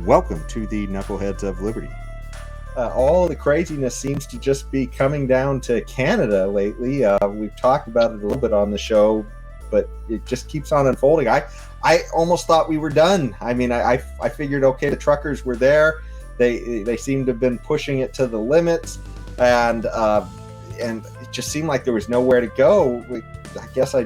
Welcome to the Knuckleheads of Liberty. All the craziness seems to just be coming down to Canada lately. We've talked about it a little bit on the show, but it just keeps on unfolding. I almost thought we were done. I mean, I figured, okay, the truckers were there. They seemed to have been pushing it to the limits, and it just seemed like there was nowhere to go. I guess I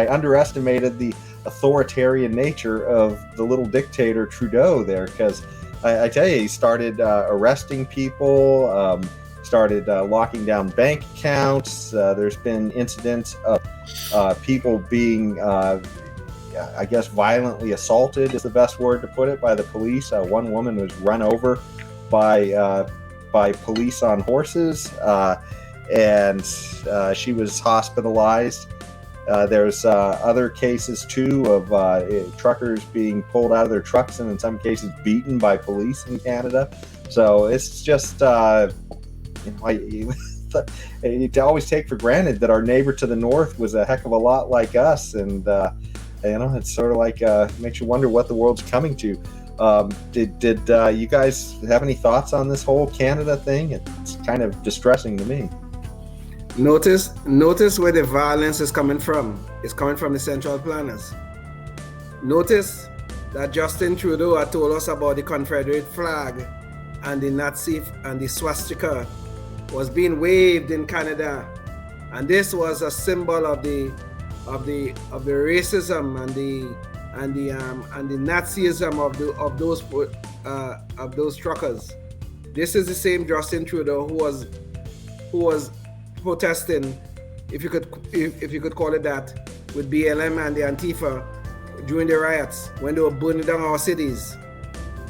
underestimated the authoritarian nature of the little dictator Trudeau there, because I tell you, he started arresting people, started locking down bank accounts. There's been incidents of people being, I guess, violently assaulted is the best word to put it, by the police. One woman was run over by police on horses, and she was hospitalized. There's other cases, too, of truckers being pulled out of their trucks and in some cases beaten by police in Canada. So it's just, you always take for granted that our neighbor to the north was a heck of a lot like us. And, it's sort of like makes you wonder what the world's coming to. Did you guys have any thoughts on this whole Canada thing? It's kind of distressing to me. Notice where the violence is coming from. It's coming from the central planners. Notice that Justin Trudeau had told us about the Confederate flag and the Nazi and the swastika was being waved in Canada, and this was a symbol of the racism and the Nazism of those truckers. This is the same Justin Trudeau who was protesting, if you could call it that, with BLM and the Antifa during the riots when they were burning down our cities.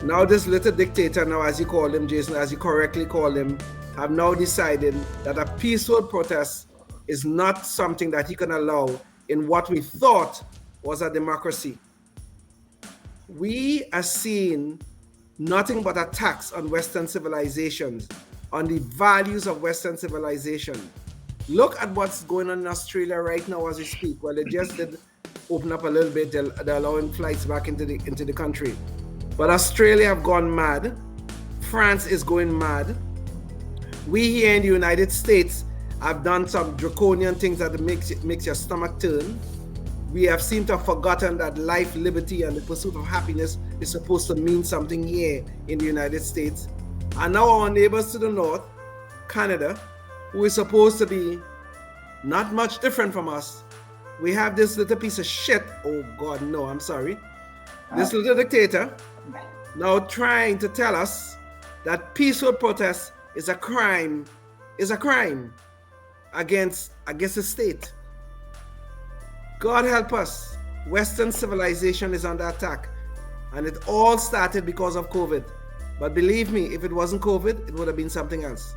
Now this little dictator, now as you call him, Jason, as you correctly call him, have now decided that a peaceful protest is not something that he can allow in what we thought was a democracy. We are seeing nothing but attacks on Western civilizations, on the values of Western civilization. Look at what's going on in Australia right now as we speak. Well, they just did open up a little bit. They're allowing flights back into the country. But Australia have gone mad. France is going mad. We here in the United States have done some draconian things that makes your stomach turn. We have seemed to have forgotten that life, liberty, and the pursuit of happiness is supposed to mean something here in the United States. And now our neighbors to the north, Canada, who is supposed to be not much different from us, we have this little piece of shit, oh God, no, I'm sorry, this little dictator now trying to tell us that peaceful protest is a crime against the state. God help us. Western civilization is under attack, and it all started because of COVID. But believe me, if it wasn't COVID, it would have been something else.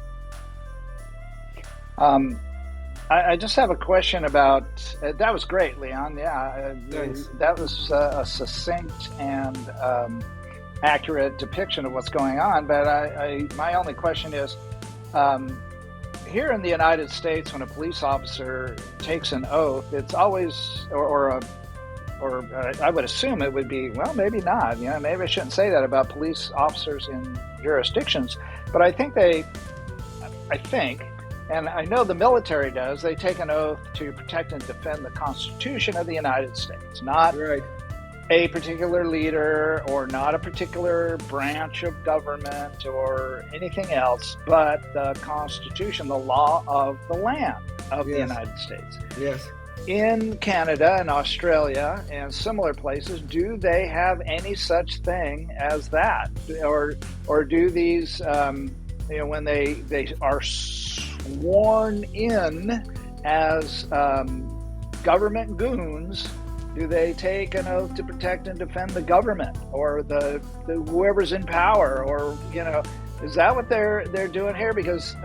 I just have a question about, that was great, Leon. Yeah, that was a succinct and accurate depiction of what's going on. But my only question is, here in the United States, when a police officer takes an oath, it's always, or I would assume it would be, well, maybe not. Maybe I shouldn't say that about police officers in jurisdictions. But I think, and I know the military does, they take an oath to protect and defend the Constitution of the United States, not a particular leader or not a particular branch of government or anything else, but the Constitution, the law of the land of the United States. Yes. In Canada and Australia and similar places, do they have any such thing as that? Or do these, when they are sworn in as government goons, do they take an oath to protect and defend the government or the whoever's in power? Or is that what they're doing here? Because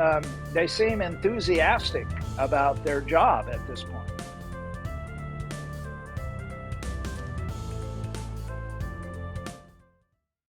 they seem enthusiastic about their job at this point.